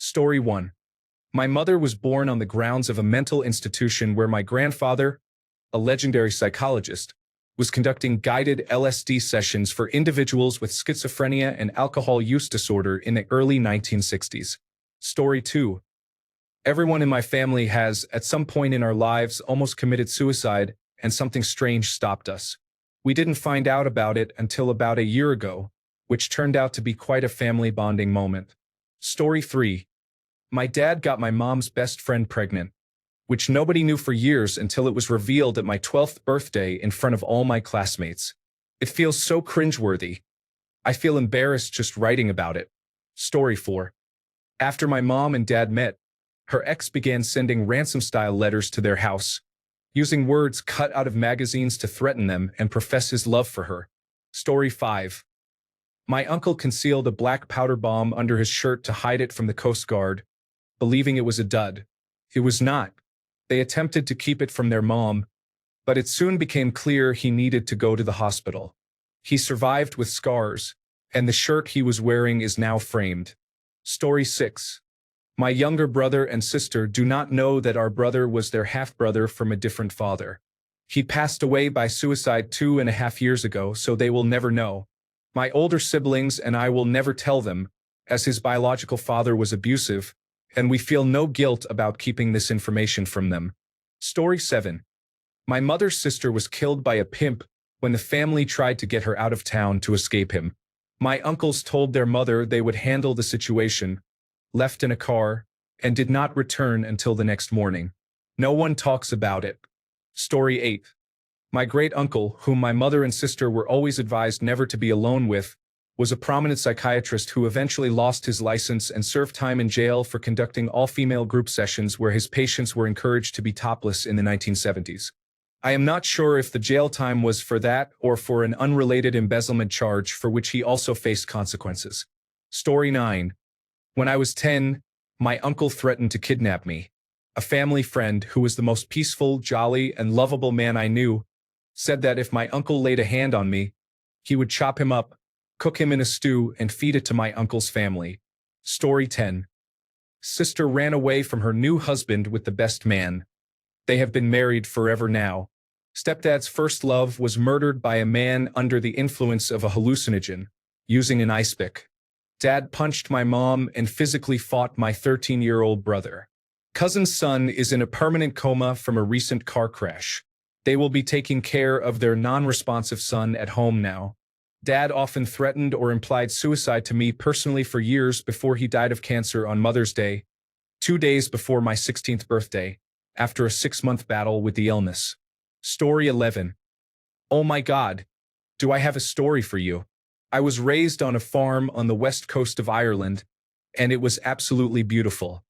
Story 1. My mother was born on the grounds of a mental institution where my grandfather, a legendary psychologist, was conducting guided LSD sessions for individuals with schizophrenia and alcohol use disorder in the early 1960s. Story 2. Everyone in my family has, at some point in our lives, almost committed suicide, and something strange stopped us. We didn't find out about it until about a year ago, which turned out to be quite a family bonding moment. Story 3. My dad got my mom's best friend pregnant, which nobody knew for years until it was revealed at my 12th birthday in front of all my classmates. It feels so cringeworthy. I feel embarrassed just writing about it. Story 4. After my mom and dad met, her ex began sending ransom-style letters to their house, using words cut out of magazines to threaten them and profess his love for her. Story 5. My uncle concealed a black powder bomb under his shirt to hide it from the Coast Guard, believing it was a dud. It was not. They attempted to keep it from their mom, but it soon became clear he needed to go to the hospital. He survived with scars, and the shirt he was wearing is now framed. Story 6. My younger brother and sister do not know that our brother was their half-brother from a different father. He passed away by suicide 2.5 years ago, so they will never know. My older siblings and I will never tell them, as his biological father was abusive, and we feel no guilt about keeping this information from them. Story 7. My mother's sister was killed by a pimp when the family tried to get her out of town to escape him. My uncles told their mother they would handle the situation, left in a car, and did not return until the next morning. No one talks about it. Story 8. My great-uncle, whom my mother and sister were always advised never to be alone with, was a prominent psychiatrist who eventually lost his license and served time in jail for conducting all-female group sessions where his patients were encouraged to be topless in the 1970s. I am not sure if the jail time was for that or for an unrelated embezzlement charge for which he also faced consequences. Story 9. When I was 10, my uncle threatened to kidnap me. A family friend, who was the most peaceful, jolly, and lovable man I knew, said that if my uncle laid a hand on me, he would chop him up, cook him in a stew, and feed it to my uncle's family. Story 10. Sister ran away from her new husband with the best man. They have been married forever now. Stepdad's first love was murdered by a man under the influence of a hallucinogen, using an ice pick. Dad punched my mom and physically fought my 13-year-old brother. Cousin's son is in a permanent coma from a recent car crash. They will be taking care of their non-responsive son at home now. Dad often threatened or implied suicide to me personally for years before he died of cancer on Mother's Day, 2 days before my 16th birthday, after a 6-month battle with the illness. Story 11. Oh my God, do I have a story for you? I was raised on a farm on the west coast of Ireland, and it was absolutely beautiful.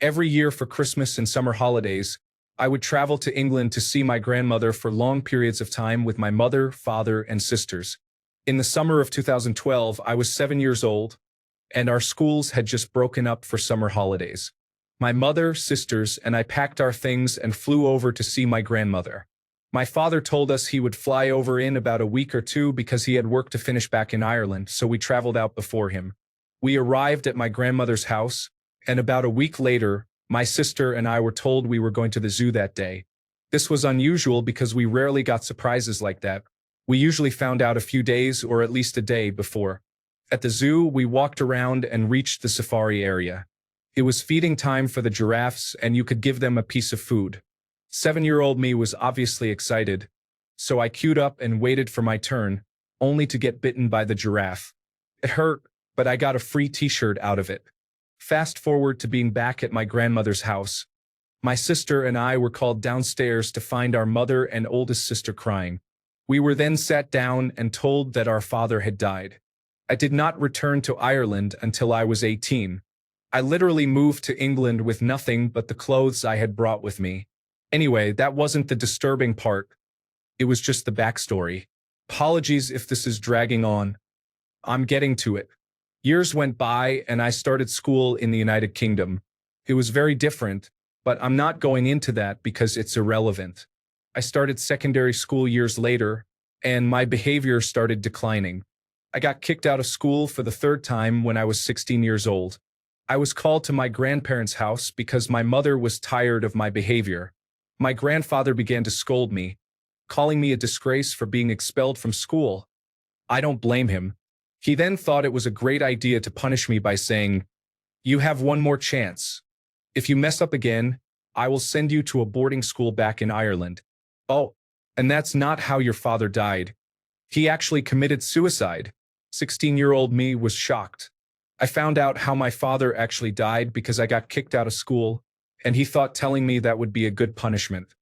Every year for Christmas and summer holidays, I would travel to England to see my grandmother for long periods of time with my mother, father, and sisters. In the summer of 2012, I was 7 years old, and our schools had just broken up for summer holidays. My mother, sisters, and I packed our things and flew over to see my grandmother. My father told us he would fly over in about a week or two because he had work to finish back in Ireland, so we traveled out before him. We arrived at my grandmother's house, and about a week later, my sister and I were told we were going to the zoo that day. This was unusual because we rarely got surprises like that. We usually found out a few days or at least a day before. At the zoo, we walked around and reached the safari area. It was feeding time for the giraffes, and you could give them a piece of food. 7-year-old me was obviously excited, so I queued up and waited for my turn, only to get bitten by the giraffe. It hurt, but I got a free t-shirt out of it. Fast forward to being back at my grandmother's house. My sister and I were called downstairs to find our mother and oldest sister crying. We were then sat down and told that our father had died. I did not return to Ireland until I was 18. I literally moved to England with nothing but the clothes I had brought with me. Anyway, that wasn't the disturbing part. It was just the backstory. Apologies if this is dragging on. I'm getting to it. Years went by and I started school in the United Kingdom. It was very different, but I'm not going into that because it's irrelevant. I started secondary school years later, and my behavior started declining. I got kicked out of school for the 3rd time when I was 16 years old. I was called to my grandparents' house because my mother was tired of my behavior. My grandfather began to scold me, calling me a disgrace for being expelled from school. I don't blame him. He then thought it was a great idea to punish me by saying, "You have one more chance. If you mess up again, I will send you to a boarding school back in Ireland." Oh, and that's not how your father died. He actually committed suicide. 16-year-old me was shocked. I found out how my father actually died because I got kicked out of school, and he thought telling me that would be a good punishment.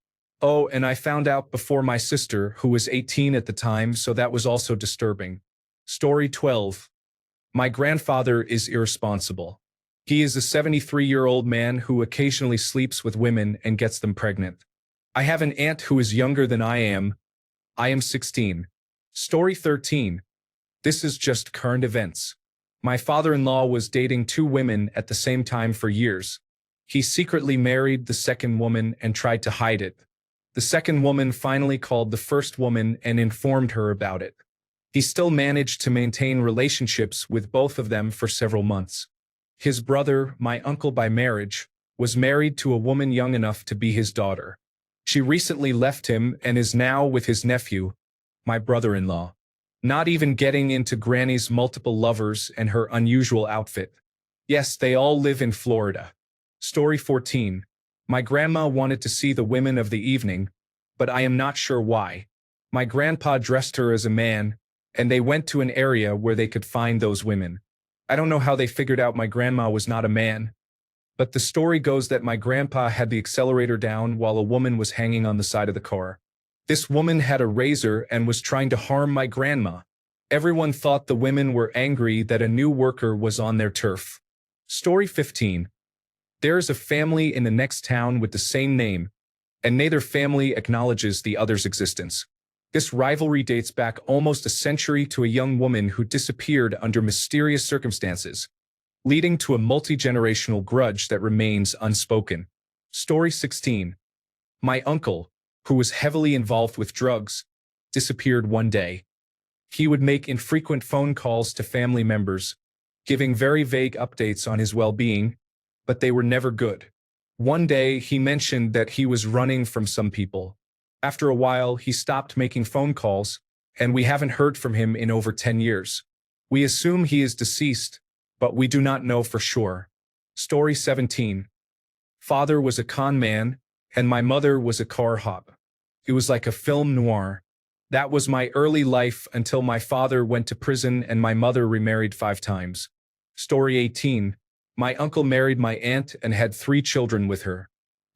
Oh, and I found out before my sister, who was 18 at the time, so that was also disturbing. Story 12. My grandfather is irresponsible. He is a 73-year-old man who occasionally sleeps with women and gets them pregnant. I have an aunt who is younger than I am. I am 16. Story 13. This is just current events. My father-in-law was dating two women at the same time for years. He secretly married the second woman and tried to hide it. The second woman finally called the first woman and informed her about it. He still managed to maintain relationships with both of them for several months. His brother, my uncle by marriage, was married to a woman young enough to be his daughter. She recently left him and is now with his nephew, my brother-in-law. Not even getting into Granny's multiple lovers and her unusual outfit. Yes, they all live in Florida. Story 14. My grandma wanted to see the women of the evening, but I am not sure why. My grandpa dressed her as a man, and they went to an area where they could find those women. I don't know how they figured out my grandma was not a man, but the story goes that my grandpa had the accelerator down while a woman was hanging on the side of the car. This woman had a razor and was trying to harm my grandma. Everyone thought the women were angry that a new worker was on their turf. Story 15. There is a family in the next town with the same name, and neither family acknowledges the other's existence. This rivalry dates back almost a century to a young woman who disappeared under mysterious circumstances, leading to a multi-generational grudge that remains unspoken. Story 16. My uncle, who was heavily involved with drugs, disappeared one day. He would make infrequent phone calls to family members, giving very vague updates on his well-being, but they were never good. One day, he mentioned that he was running from some people. After a while, he stopped making phone calls, and we haven't heard from him in over 10 years. We assume he is deceased, but we do not know for sure. Story 17. Father was a con man, and my mother was a car hop. It was like a film noir. That was my early life until my father went to prison and my mother remarried 5 times. Story 18. My uncle married my aunt and had 3 children with her.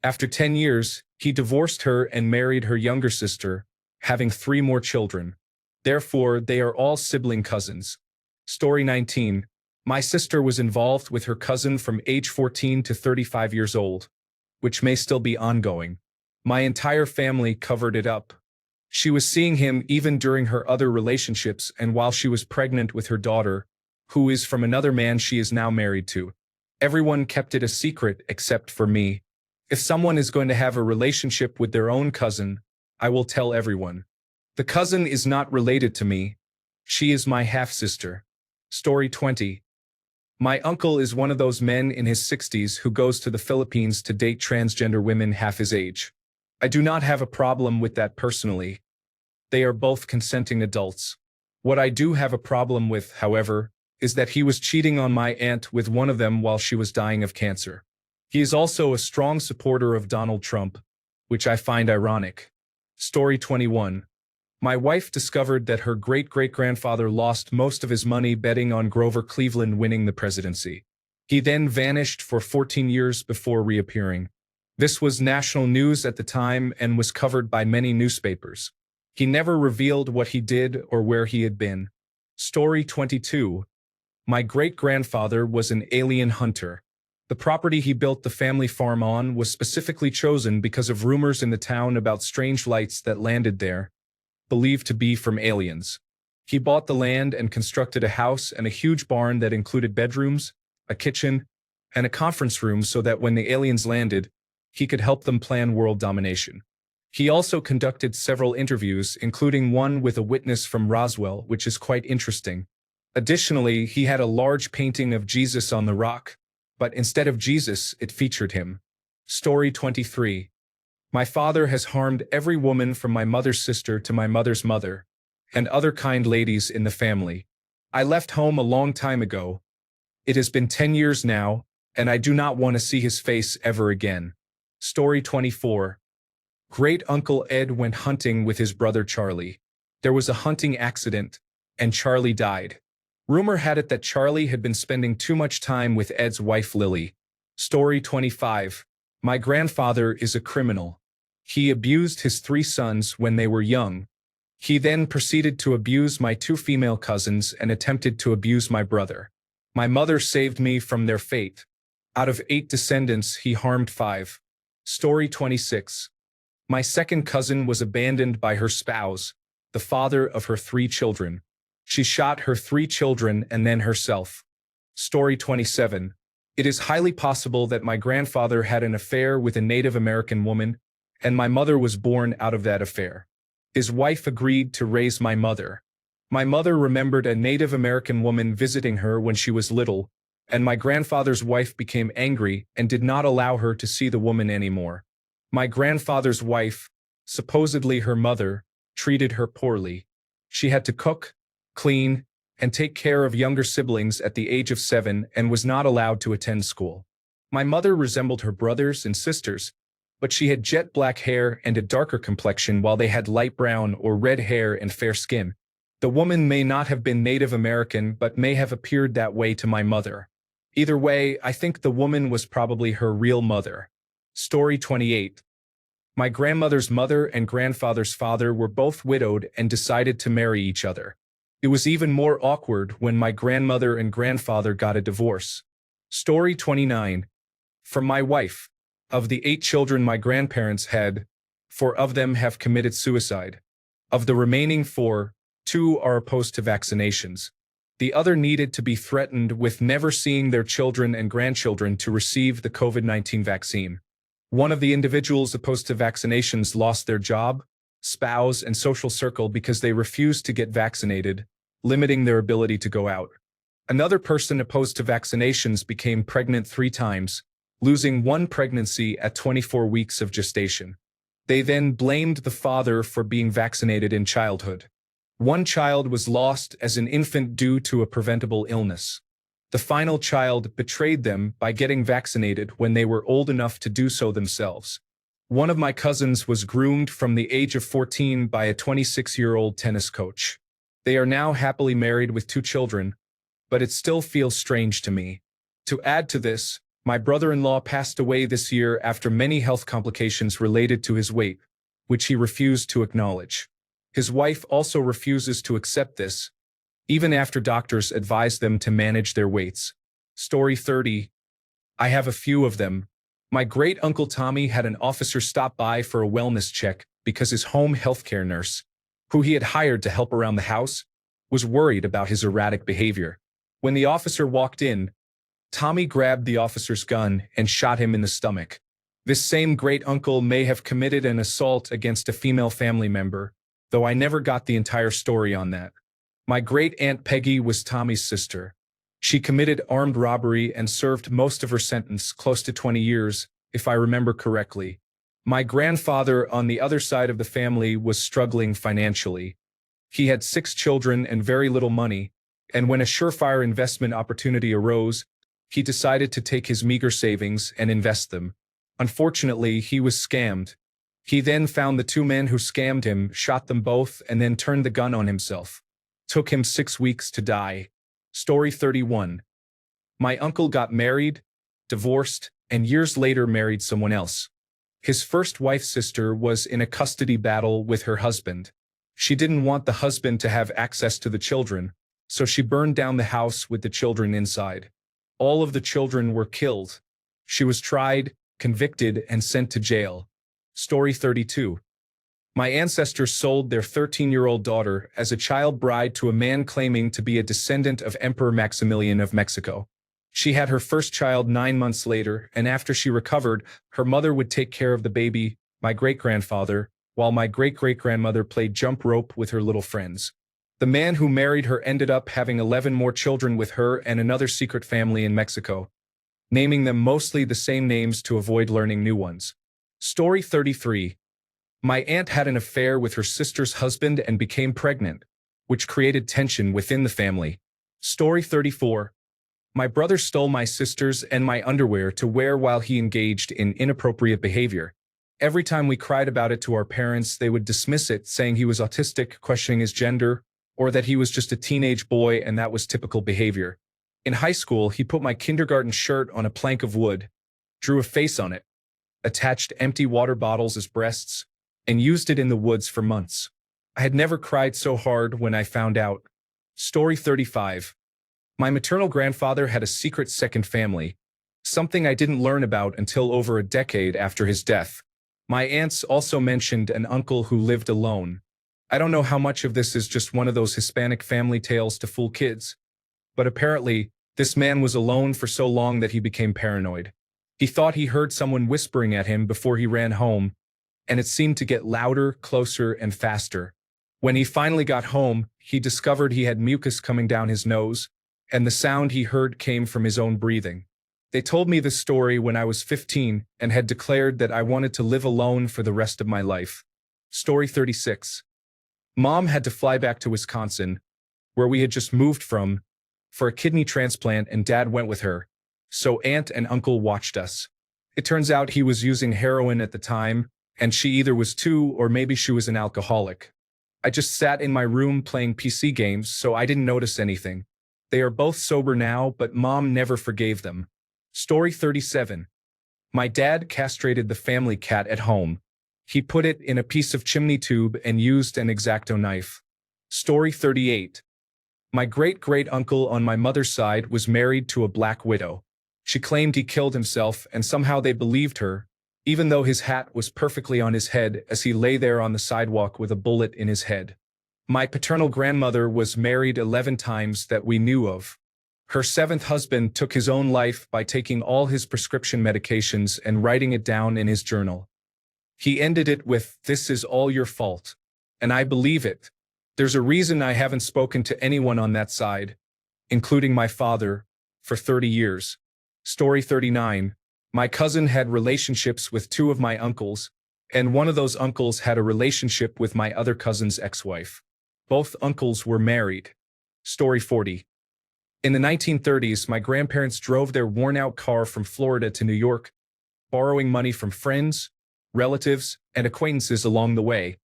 After 10 years, he divorced her and married her younger sister, having 3 more children. Therefore, they are all sibling cousins. Story 19. My sister was involved with her cousin from age 14 to 35 years old, which may still be ongoing. My entire family covered it up. She was seeing him even during her other relationships and while she was pregnant with her daughter, who is from another man she is now married to. Everyone kept it a secret except for me. If someone is going to have a relationship with their own cousin, I will tell everyone. The cousin is not related to me. She is my half-sister. Story 20. My uncle is one of those men in his 60s who goes to the Philippines to date transgender women half his age. I do not have a problem with that personally. They are both consenting adults. What I do have a problem with, however, is that he was cheating on my aunt with one of them while she was dying of cancer. He is also a strong supporter of Donald Trump, which I find ironic. Story 21. My wife discovered that her great-great-grandfather lost most of his money betting on Grover Cleveland winning the presidency. He then vanished for 14 years before reappearing. This was national news at the time and was covered by many newspapers. He never revealed what he did or where he had been. Story 22. My great-grandfather was an alien hunter. The property he built the family farm on was specifically chosen because of rumors in the town about strange lights that landed there, believed to be from aliens. He bought the land and constructed a house and a huge barn that included bedrooms, a kitchen, and a conference room so that when the aliens landed, he could help them plan world domination. He also conducted several interviews, including one with a witness from Roswell, which is quite interesting. Additionally, he had a large painting of Jesus on the rock, but instead of Jesus, it featured him. Story 23. My father has harmed every woman from my mother's sister to my mother's mother, and other kind ladies in the family. I left home a long time ago. It has been 10 years now, and I do not want to see his face ever again. Story 24. Great Uncle Ed went hunting with his brother Charlie. There was a hunting accident, and Charlie died. Rumor had it that Charlie had been spending too much time with Ed's wife Lily. Story 25. My grandfather is a criminal. He abused his 3 sons when they were young. He then proceeded to abuse my 2 female cousins and attempted to abuse my brother. My mother saved me from their fate. Out of 8 descendants, he harmed 5. Story 26. My second cousin was abandoned by her spouse, the father of her 3 children. She shot her 3 children and then herself. Story 27. It is highly possible that my grandfather had an affair with a Native American woman, and my mother was born out of that affair. His wife agreed to raise my mother. My mother remembered a Native American woman visiting her when she was little, and my grandfather's wife became angry and did not allow her to see the woman anymore. My grandfather's wife, supposedly her mother, treated her poorly. She had to cook, clean, and take care of younger siblings at the age of 7 and was not allowed to attend school. My mother resembled her brothers and sisters, but she had jet black hair and a darker complexion while they had light brown or red hair and fair skin. The woman may not have been Native American but may have appeared that way to my mother. Either way, I think the woman was probably her real mother. Story 28. My grandmother's mother and grandfather's father were both widowed and decided to marry each other. It was even more awkward when my grandmother and grandfather got a divorce. Story 29. From my wife. Of the 8 children my grandparents had, 4 of them have committed suicide. Of the remaining 4, 2 are opposed to vaccinations. The other needed to be threatened with never seeing their children and grandchildren to receive the COVID-19 vaccine. One of the individuals opposed to vaccinations lost their job, spouse, and social circle because they refused to get vaccinated, limiting their ability to go out. Another person opposed to vaccinations became pregnant 3 times, losing 1 pregnancy at 24 weeks of gestation. They then blamed the father for being vaccinated in childhood. 1 child was lost as an infant due to a preventable illness. The final child betrayed them by getting vaccinated when they were old enough to do so themselves. One of my cousins was groomed from the age of 14 by a 26-year-old tennis coach. They are now happily married with 2 children, but it still feels strange to me. To add to this, my brother-in-law passed away this year after many health complications related to his weight, which he refused to acknowledge. His wife also refuses to accept this, even after doctors advise them to manage their weights. Story 30. I have a few of them. My great-uncle Tommy had an officer stop by for a wellness check because his home healthcare nurse, who he had hired to help around the house, was worried about his erratic behavior. When the officer walked in, Tommy grabbed the officer's gun and shot him in the stomach. This same great-uncle may have committed an assault against a female family member, though I never got the entire story on that. My great-aunt Peggy was Tommy's sister. She committed armed robbery and served most of her sentence, close to 20 years, if I remember correctly. My grandfather on the other side of the family was struggling financially. He had 6 children and very little money, and when a surefire investment opportunity arose, he decided to take his meager savings and invest them. Unfortunately, he was scammed. He then found the 2 men who scammed him, shot them both, and then turned the gun on himself. Took him 6 weeks to die. Story 31. My uncle got married, divorced, and years later married someone else. His first wife's sister was in a custody battle with her husband. She didn't want the husband to have access to the children, so she burned down the house with the children inside. All of the children were killed. She was tried, convicted, and sent to jail. Story 32. My ancestors sold their 13-year-old daughter as a child bride to a man claiming to be a descendant of Emperor Maximilian of Mexico. She had her first child 9 months later, and after she recovered, her mother would take care of the baby, my great-grandfather, while my great-great-grandmother played jump rope with her little friends. The man who married her ended up having 11 more children with her and another secret family in Mexico. naming them mostly the same names to avoid learning new ones. Story 33. My aunt had an affair with her sister's husband and became pregnant, which created tension within the family. Story 34. My brother stole my sister's and my underwear to wear while he engaged in inappropriate behavior. Every time we cried about it to our parents, they would dismiss it, saying he was autistic, questioning his gender, or that he was just a teenage boy and that was typical behavior. In high school, he put my kindergarten shirt on a plank of wood, drew a face on it, attached empty water bottles as breasts, and used it in the woods for months. I had never cried so hard when I found out. Story 35. My maternal grandfather had a secret second family, something I didn't learn about until over a decade after his death. My aunts also mentioned an uncle who lived alone. I don't know how much of this is just one of those Hispanic family tales to fool kids, but apparently, this man was alone for so long that he became paranoid. He thought he heard someone whispering at him before he ran home, and it seemed to get louder, closer, and faster. When he finally got home, he discovered he had mucus coming down his nose, and the sound he heard came from his own breathing. They told me this story when I was 15 and had declared that I wanted to live alone for the rest of my life. Story 36. Mom had to fly back to Wisconsin, where we had just moved from, for a kidney transplant, and Dad went with her. So Aunt and Uncle watched us. It turns out he was using heroin at the time, and she either was too or maybe she was an alcoholic. I just sat in my room playing PC games, so I didn't notice anything. They are both sober now, but Mom never forgave them. Story 37. My dad castrated the family cat at home. He put it in a piece of chimney tube and used an X-Acto knife. Story 38. My great-great-uncle on my mother's side was married to a black widow. She claimed he killed himself, and somehow they believed her, even though his hat was perfectly on his head as he lay there on the sidewalk with a bullet in his head. My paternal grandmother was married 11 times that we knew of. Her seventh husband took his own life by taking all his prescription medications and writing it down in his journal. He ended it with, "This is all your fault." And I believe it. There's a reason I haven't spoken to anyone on that side, including my father, for 30 years. Story 39. My cousin had relationships with two of my uncles, and one of those uncles had a relationship with my other cousin's ex-wife. Both uncles were married. Story 40. In the 1930s, my grandparents drove their worn-out car from Florida to New York, borrowing money from friends, relatives, and acquaintances along the way,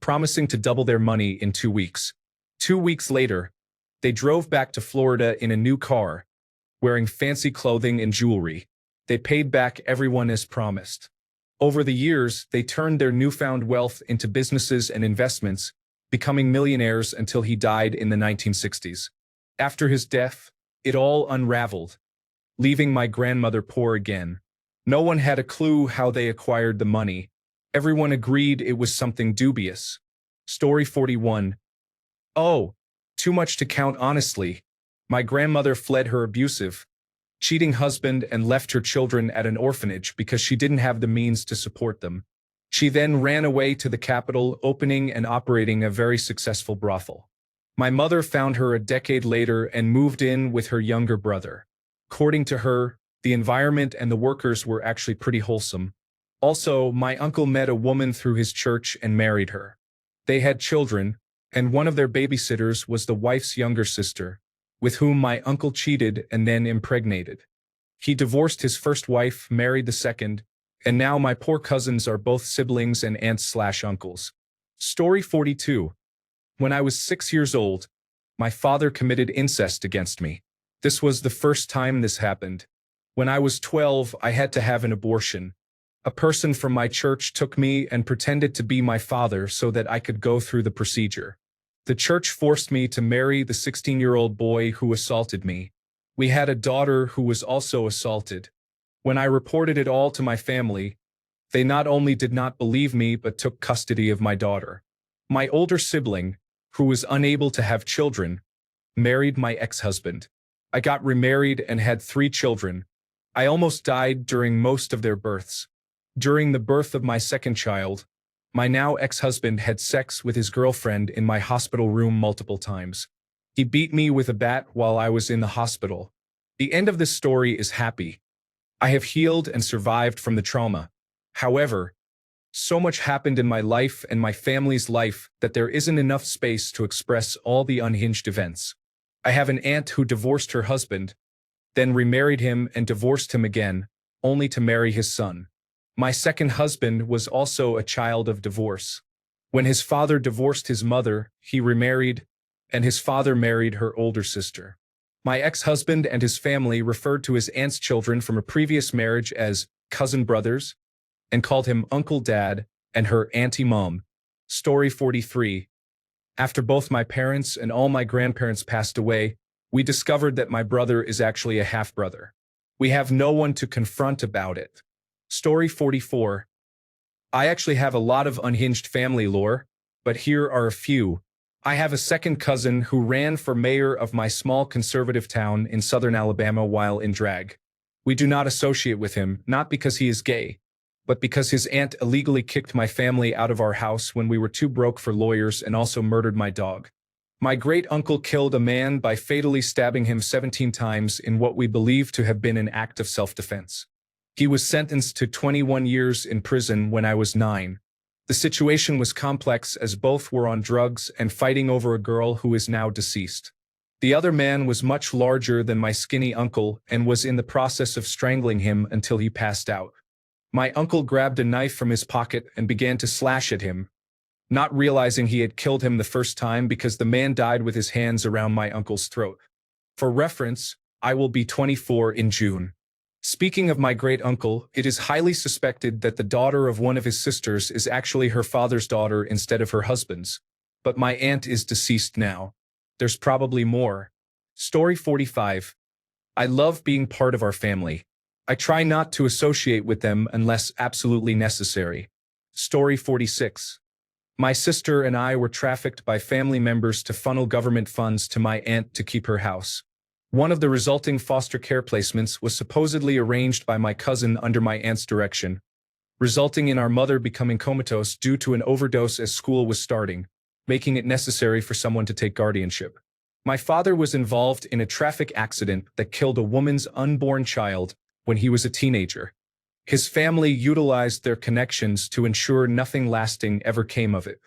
promising to double their money in 2 weeks. 2 weeks later, they drove back to Florida in a new car, wearing fancy clothing and jewelry. They paid back everyone as promised. Over the years, they turned their newfound wealth into businesses and investments, becoming millionaires until he died in the 1960s. After his death, it all unraveled, leaving my grandmother poor again. No one had a clue how they acquired the money. Everyone agreed it was something dubious. Story 41. Oh, too much to count honestly. My grandmother fled her abusive, cheating husband and left her children at an orphanage because she didn't have the means to support them. She then ran away to the capital, opening and operating a very successful brothel. My mother found her a decade later and moved in with her younger brother. According to her, the environment and the workers were actually pretty wholesome. Also, my uncle met a woman through his church and married her. They had children, and one of their babysitters was the wife's younger sister, with whom my uncle cheated and then impregnated. He divorced his first wife, married the second, and now my poor cousins are both siblings and aunts/uncles. Story 42. When I was 6 years old, my father committed incest against me. This was the first time this happened. When I was 12, I had to have an abortion. A person from my church took me and pretended to be my father so that I could go through the procedure. The church forced me to marry the 16-year-old boy who assaulted me. We had a daughter who was also assaulted. When I reported it all to my family, they not only did not believe me but took custody of my daughter. My older sibling, who was unable to have children, married my ex-husband. I got remarried and had 3 children. I almost died during most of their births. During the birth of my second child, my now ex-husband had sex with his girlfriend in my hospital room multiple times. He beat me with a bat while I was in the hospital. The end of this story is happy. I have healed and survived from the trauma. However, so much happened in my life and my family's life that there isn't enough space to express all the unhinged events. I have an aunt who divorced her husband, then remarried him and divorced him again, only to marry his son. My second husband was also a child of divorce. When his father divorced his mother, he remarried, and his father married her older sister. My ex-husband and his family referred to his aunt's children from a previous marriage as cousin brothers, and called him Uncle Dad and her Auntie Mom. Story 43. After both my parents and all my grandparents passed away, we discovered that my brother is actually a half-brother. We have no one to confront about it. Story 44. I actually have a lot of unhinged family lore, but here are a few. I have a second cousin who ran for mayor of my small conservative town in southern Alabama while in drag. We do not associate with him, not because he is gay, but because his aunt illegally kicked my family out of our house when we were too broke for lawyers and also murdered my dog. My great-uncle killed a man by fatally stabbing him 17 times in what we believe to have been an act of self-defense. He was sentenced to 21 years in prison when I was 9. The situation was complex as both were on drugs and fighting over a girl who is now deceased. The other man was much larger than my skinny uncle and was in the process of strangling him until he passed out. My uncle grabbed a knife from his pocket and began to slash at him, not realizing he had killed him the first time because the man died with his hands around my uncle's throat. For reference, I will be 24 in June. Speaking of my great-uncle, it is highly suspected that the daughter of one of his sisters is actually her father's daughter instead of her husband's, but my aunt is deceased now. There's probably more. Story 45. I love being part of our family. I try not to associate with them unless absolutely necessary. Story 46. My sister and I were trafficked by family members to funnel government funds to my aunt to keep her house. One of the resulting foster care placements was supposedly arranged by my cousin under my aunt's direction, resulting in our mother becoming comatose due to an overdose as school was starting, making it necessary for someone to take guardianship. My father was involved in a traffic accident that killed a woman's unborn child when he was a teenager. His family utilized their connections to ensure nothing lasting ever came of it.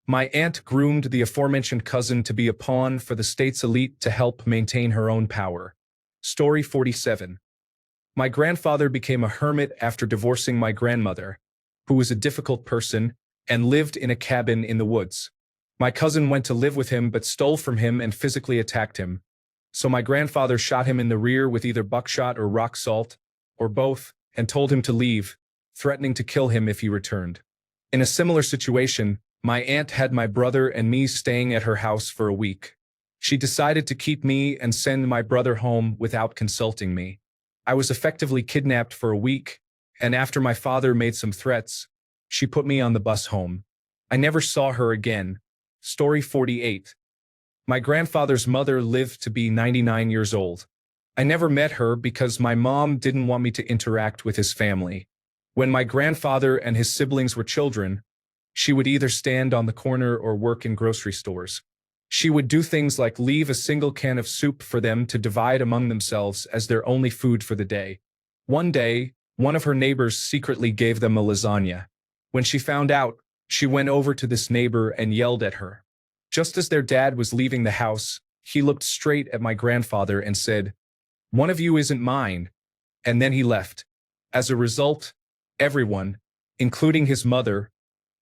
My aunt groomed the aforementioned cousin to be a pawn for the state's elite to help maintain her own power. Story 47. My grandfather became a hermit after divorcing my grandmother, who was a difficult person, and lived in a cabin in the woods. My cousin went to live with him but stole from him and physically attacked him. So my grandfather shot him in the rear with either buckshot or rock salt, or both, and told him to leave, threatening to kill him if he returned. In a similar situation, my aunt had my brother and me staying at her house for a week. She decided to keep me and send my brother home without consulting me. I was effectively kidnapped for a week, and after my father made some threats, she put me on the bus home. I never saw her again. Story 48. My grandfather's mother lived to be 99 years old. I never met her because my mom didn't want me to interact with his family. When my grandfather and his siblings were children, she would either stand on the corner or work in grocery stores. She would do things like leave a single can of soup for them to divide among themselves as their only food for the day. One day, one of her neighbors secretly gave them a lasagna. When she found out, she went over to this neighbor and yelled at her. Just as their dad was leaving the house, he looked straight at my grandfather and said, "One of you isn't mine," and then he left. As a result, everyone, including his mother,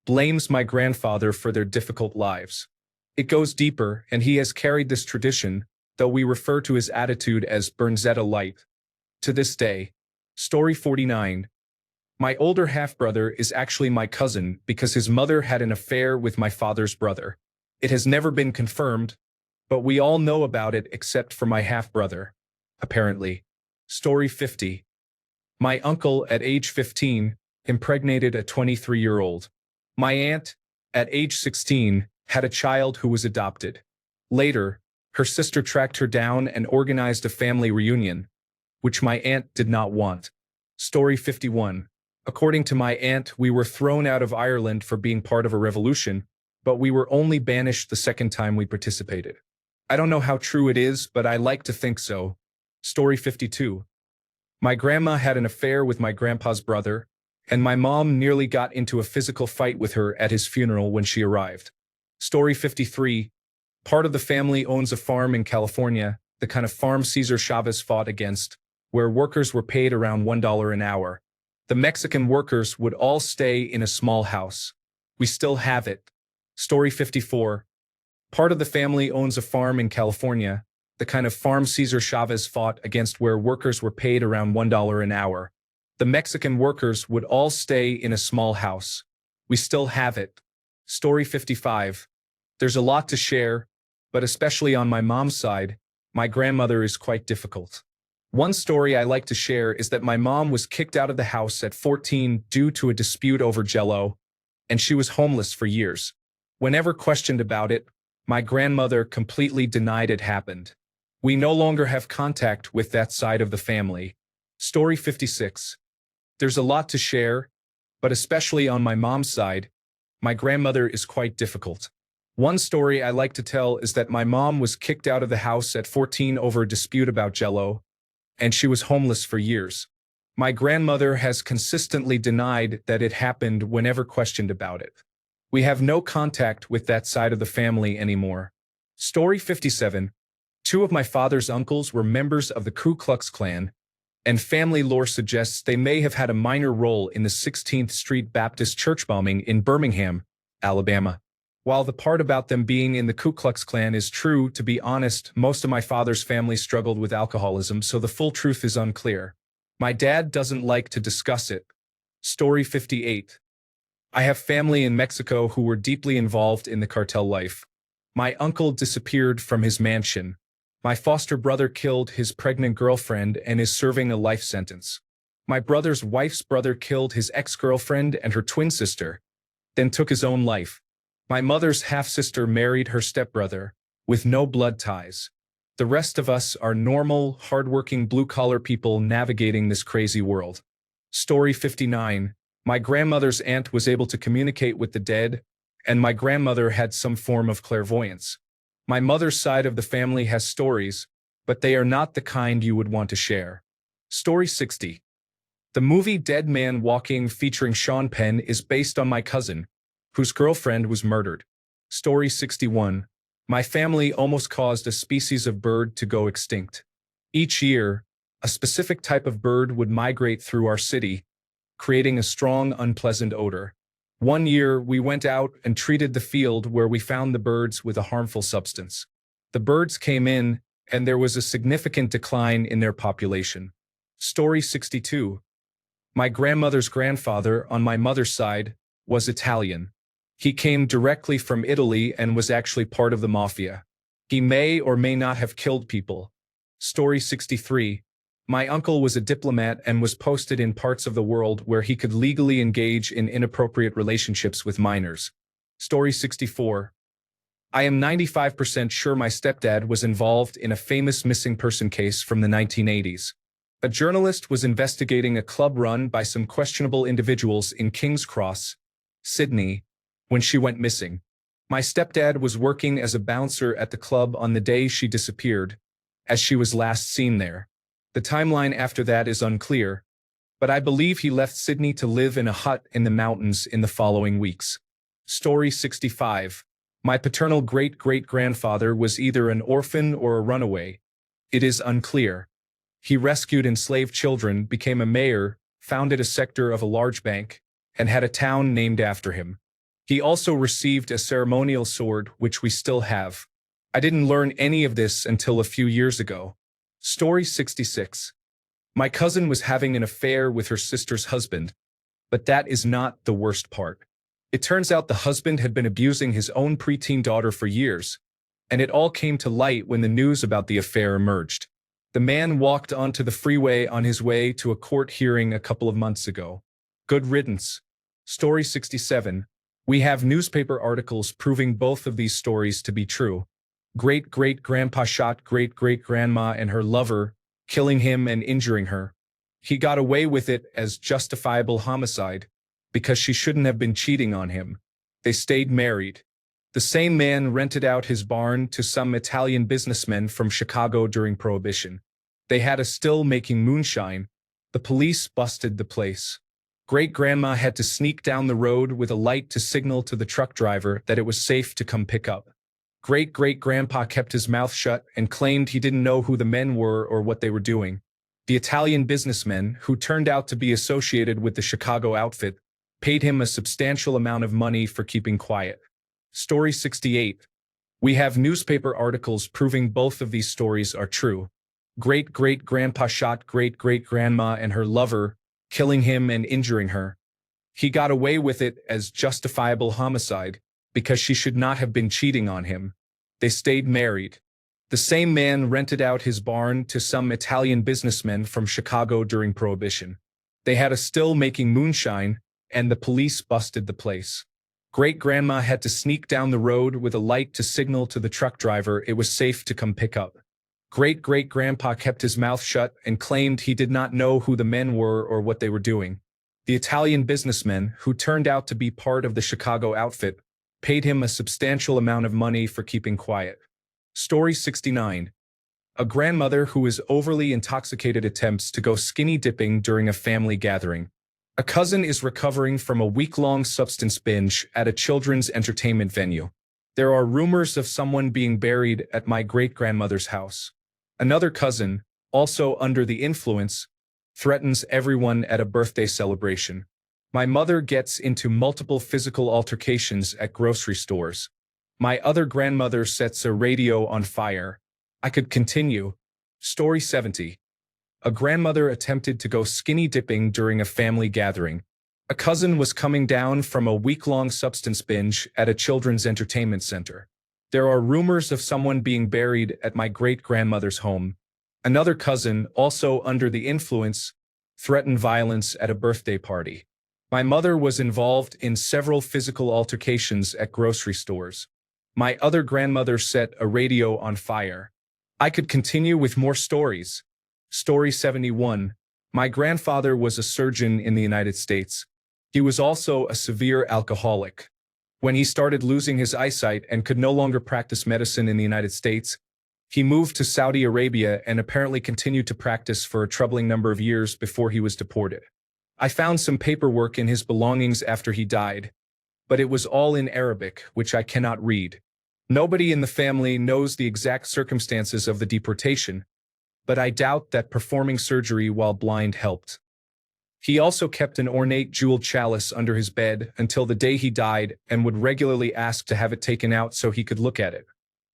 blames my grandfather for their difficult lives. It goes deeper, and he has carried this tradition, though we refer to his attitude as Bernzetta Light. To this day. Story 49. My older half-brother is actually my cousin because his mother had an affair with my father's brother. It has never been confirmed, but we all know about it except for my half-brother, apparently. Story 50. My uncle, at age 15, impregnated a 23-year-old. My aunt, at age 16, had a child who was adopted. Later, her sister tracked her down and organized a family reunion, which my aunt did not want. Story 51. According to my aunt, we were thrown out of Ireland for being part of a revolution, but we were only banished the second time we participated. I don't know how true it is, but I like to think so. Story 52. My grandma had an affair with my grandpa's brother, and my mom nearly got into a physical fight with her at his funeral when she arrived. Story 53. Part of the family owns a farm in California, the kind of farm Cesar Chavez fought against, where workers were paid around $1 an hour. The Mexican workers would all stay in a small house. We still have it. Story 54. Part of the family owns a farm in California, the kind of farm Cesar Chavez fought against, where workers were paid around $1 an hour. The Mexican workers would all stay in a small house. We still have it. Story 55. There's a lot to share, but especially on my mom's side, my grandmother is quite difficult. One story I like to share is that my mom was kicked out of the house at 14 due to a dispute over Jell-O, and she was homeless for years. Whenever questioned about it, my grandmother completely denied it happened. We no longer have contact with that side of the family. Story 56. There's a lot to share, but especially on my mom's side, my grandmother is quite difficult. One story I like to tell is that my mom was kicked out of the house at 14 over a dispute about Jell-O, and she was homeless for years. My grandmother has consistently denied that it happened whenever questioned about it. We have no contact with that side of the family anymore. Story 57. Two of my father's uncles were members of the Ku Klux Klan, and family lore suggests they may have had a minor role in the 16th Street Baptist church bombing in Birmingham, Alabama. While the part about them being in the Ku Klux Klan is true, to be honest, most of my father's family struggled with alcoholism, so the full truth is unclear. My dad doesn't like to discuss it. Story 58. I have family in Mexico who were deeply involved in the cartel life. My uncle disappeared from his mansion. My foster brother killed his pregnant girlfriend and is serving a life sentence. My brother's wife's brother killed his ex-girlfriend and her twin sister, then took his own life. My mother's half-sister married her stepbrother, with no blood ties. The rest of us are normal, hardworking blue-collar people navigating this crazy world. Story 59. My grandmother's aunt was able to communicate with the dead, and my grandmother had some form of clairvoyance. My mother's side of the family has stories, but they are not the kind you would want to share. Story 60. The movie Dead Man Walking featuring Sean Penn is based on my cousin, whose girlfriend was murdered. Story 61. My family almost caused a species of bird to go extinct. Each year, a specific type of bird would migrate through our city, creating a strong, unpleasant odor. One year, we went out and treated the field where we found the birds with a harmful substance. The birds came in, and there was a significant decline in their population. Story 62. My grandmother's grandfather, on my mother's side, was Italian. He came directly from Italy and was actually part of the mafia. He may or may not have killed people. Story 63. My uncle was a diplomat and was posted in parts of the world where he could legally engage in inappropriate relationships with minors. Story 64. I am 95% sure my stepdad was involved in a famous missing person case from the 1980s. A journalist was investigating a club run by some questionable individuals in King's Cross, Sydney, when she went missing. My stepdad was working as a bouncer at the club on the day she disappeared, as she was last seen there. The timeline after that is unclear, but I believe he left Sydney to live in a hut in the mountains in the following weeks. Story 65. My paternal great-great-grandfather was either an orphan or a runaway. It is unclear. He rescued enslaved children, became a mayor, founded a sector of a large bank, and had a town named after him. He also received a ceremonial sword, which we still have. I didn't learn any of this until a few years ago. Story 66. My cousin was having an affair with her sister's husband, but that is not the worst part. It turns out the husband had been abusing his own preteen daughter for years, and it all came to light when the news about the affair emerged. The man walked onto the freeway on his way to a court hearing a couple of months ago. Good riddance. Story 67. We have newspaper articles proving both of these stories to be true. Great-great-grandpa shot great-great-grandma and her lover, killing him and injuring her. He got away with it as justifiable homicide, because she shouldn't have been cheating on him. They stayed married. The same man rented out his barn to some Italian businessmen from Chicago during Prohibition. They had a still making moonshine, The police busted the place. Great-grandma had to sneak down the road with a light to signal to the truck driver that it was safe to come pick up. Great-great-grandpa kept his mouth shut and claimed he didn't know who the men were or what they were doing. The Italian businessmen, who turned out to be associated with the Chicago outfit, paid him a substantial amount of money for keeping quiet. Story 68. We have newspaper articles proving both of these stories are true. Great-great-grandpa shot great-great-grandma and her lover, killing him and injuring her. He got away with it as justifiable homicide because she should not have been cheating on him. They stayed married. The same man rented out his barn to some Italian businessmen from Chicago during Prohibition. They had a still making moonshine, and the police busted the place. Great-grandma had to sneak down the road with a light to signal to the truck driver it was safe to come pick up. Great-great-grandpa kept his mouth shut and claimed he did not know who the men were or what they were doing. The Italian businessmen, who turned out to be part of the Chicago outfit, paid him a substantial amount of money for keeping quiet. Story 69. A grandmother who is overly intoxicated attempts to go skinny dipping during a family gathering. A cousin is recovering from a week-long substance binge at a children's entertainment venue. There are rumors of someone being buried at my great-grandmother's house. Another cousin, also under the influence, threatens everyone at a birthday celebration. My mother gets into multiple physical altercations at grocery stores. My other grandmother sets a radio on fire. I could continue. Story 70. A grandmother attempted to go skinny dipping during a family gathering. A cousin was coming down from a week-long substance binge at a children's entertainment center. There are rumors of someone being buried at my great-grandmother's home. Another cousin, also under the influence, threatened violence at a birthday party. My mother was involved in several physical altercations at grocery stores. My other grandmother set a radio on fire. I could continue with more stories. Story 71. My grandfather was a surgeon in the United States. He was also a severe alcoholic. When he started losing his eyesight and could no longer practice medicine in the United States, he moved to Saudi Arabia and apparently continued to practice for a troubling number of years before he was deported. I found some paperwork in his belongings after he died, but it was all in Arabic, which I cannot read. Nobody in the family knows the exact circumstances of the deportation, but I doubt that performing surgery while blind helped. He also kept an ornate jeweled chalice under his bed until the day he died and would regularly ask to have it taken out so he could look at it.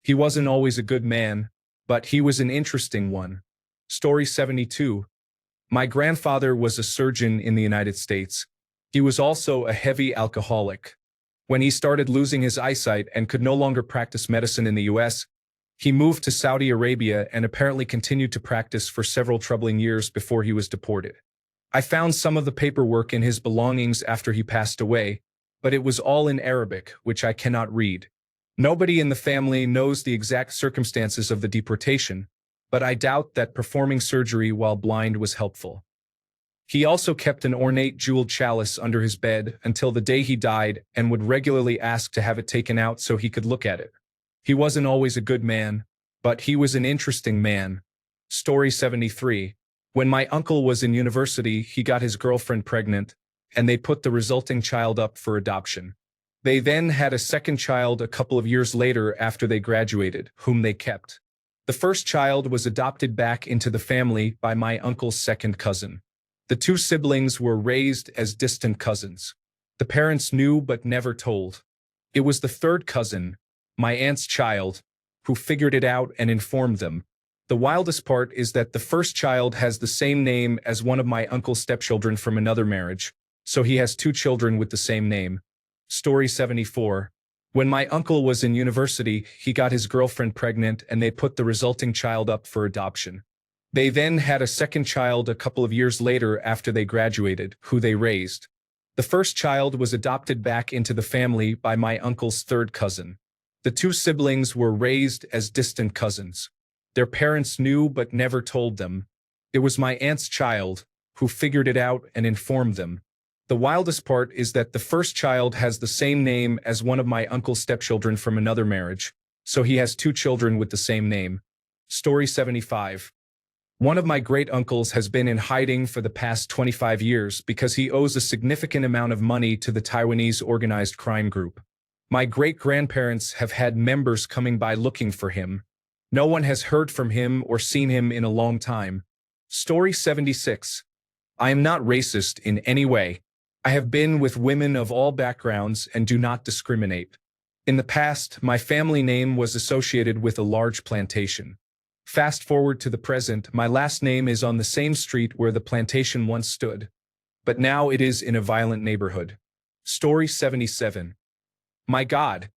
He wasn't always a good man, but he was an interesting one. Story 72. My grandfather was a surgeon in the United States. He was also a heavy alcoholic. When he started losing his eyesight and could no longer practice medicine in the US, he moved to Saudi Arabia and apparently continued to practice for several troubling years before he was deported. I found some of the paperwork in his belongings after he passed away, but it was all in Arabic, which I cannot read. Nobody in the family knows the exact circumstances of the deportation, but I doubt that performing surgery while blind was helpful. He also kept an ornate jeweled chalice under his bed until the day he died and would regularly ask to have it taken out so he could look at it. He wasn't always a good man, but he was an interesting man. Story 73. When my uncle was in university, he got his girlfriend pregnant, and they put the resulting child up for adoption. They then had a second child a couple of years later after they graduated, whom they kept. The first child was adopted back into the family by my uncle's second cousin. The two siblings were raised as distant cousins. The parents knew but never told. It was the third cousin, my aunt's child, who figured it out and informed them. The wildest part is that the first child has the same name as one of my uncle's stepchildren from another marriage, so he has two children with the same name. Story 74. When my uncle was in university, he got his girlfriend pregnant and they put the resulting child up for adoption. They then had a second child a couple of years later after they graduated, who they raised. The first child was adopted back into the family by my uncle's third cousin. The two siblings were raised as distant cousins. Their parents knew but never told them. It was my aunt's child, who figured it out and informed them. The wildest part is that the first child has the same name as one of my uncle's stepchildren from another marriage, so he has two children with the same name. Story 75. One of my great-uncles has been in hiding for the past 25 years because he owes a significant amount of money to the Taiwanese organized crime group. My great-grandparents have had members coming by looking for him. No one has heard from him or seen him in a long time. Story 76. I am not racist in any way. I have been with women of all backgrounds and do not discriminate. In the past, my family name was associated with a large plantation. Fast forward to the present, my last name is on the same street where the plantation once stood. But now it is in a violent neighborhood. Story 77. My God,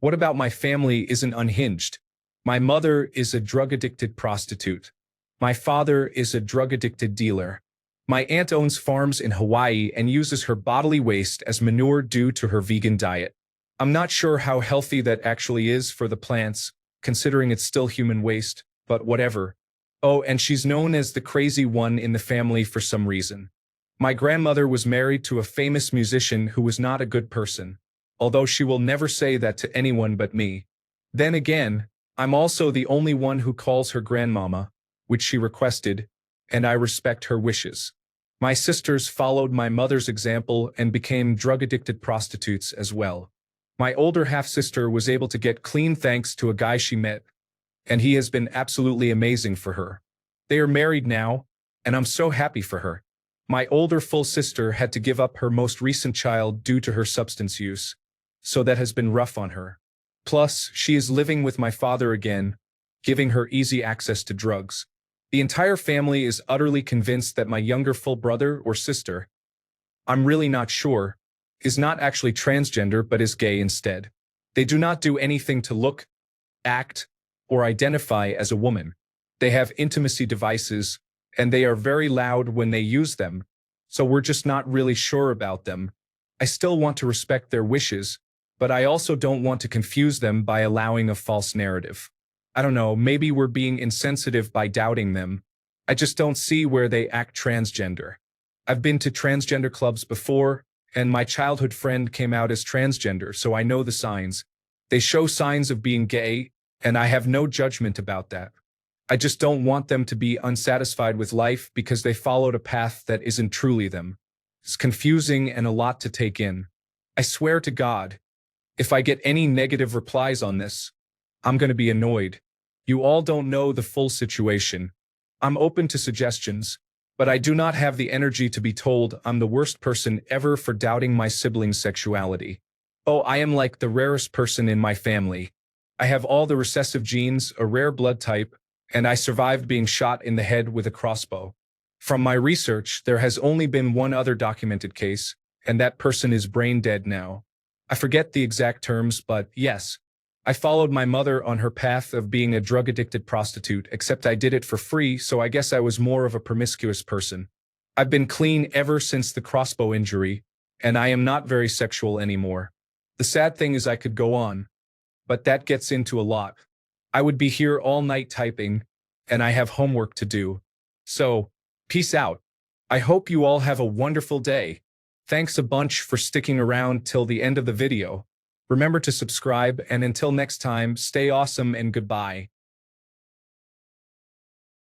what about my family isn't unhinged? My mother is a drug-addicted prostitute. My father is a drug-addicted dealer. My aunt owns farms in Hawaii and uses her bodily waste as manure due to her vegan diet. I'm not sure how healthy that actually is for the plants, considering it's still human waste, but whatever. Oh, and she's known as the crazy one in the family for some reason. My grandmother was married to a famous musician who was not a good person, although she will never say that to anyone but me. Then again, I'm also the only one who calls her grandmama, which she requested, and I respect her wishes. My sisters followed my mother's example and became drug-addicted prostitutes as well. My older half-sister was able to get clean thanks to a guy she met, and he has been absolutely amazing for her. They are married now, and I'm so happy for her. My older full sister had to give up her most recent child due to her substance use, so that has been rough on her. Plus, she is living with my father again, giving her easy access to drugs. The entire family is utterly convinced that my younger full brother or sister, I'm really not sure, is not actually transgender but is gay instead. They do not do anything to look, act, or identify as a woman. They have intimacy devices, and they are very loud when they use them, so we're just not really sure about them. I still want to respect their wishes, but I also don't want to confuse them by allowing a false narrative. I don't know, maybe we're being insensitive by doubting them. I just don't see where they act transgender. I've been to transgender clubs before, and my childhood friend came out as transgender, so I know the signs. They show signs of being gay, and I have no judgment about that. I just don't want them to be unsatisfied with life because they followed a path that isn't truly them. It's confusing and a lot to take in. I swear to God, if I get any negative replies on this, I'm going to be annoyed. You all don't know the full situation. I'm open to suggestions, but I do not have the energy to be told I'm the worst person ever for doubting my siblings' sexuality. Oh, I am like the rarest person in my family. I have all the recessive genes, a rare blood type, and I survived being shot in the head with a crossbow. From my research, there has only been one other documented case, and that person is brain dead now. I forget the exact terms, but yes, I followed my mother on her path of being a drug-addicted prostitute, except I did it for free, so I guess I was more of a promiscuous person. I've been clean ever since the crossbow injury, and I am not very sexual anymore. The sad thing is I could go on, but that gets into a lot. I would be here all night typing, and I have homework to do. So, peace out. I hope you all have a wonderful day. Thanks a bunch for sticking around till the end of the video. Remember to subscribe, and until next time, stay awesome and goodbye.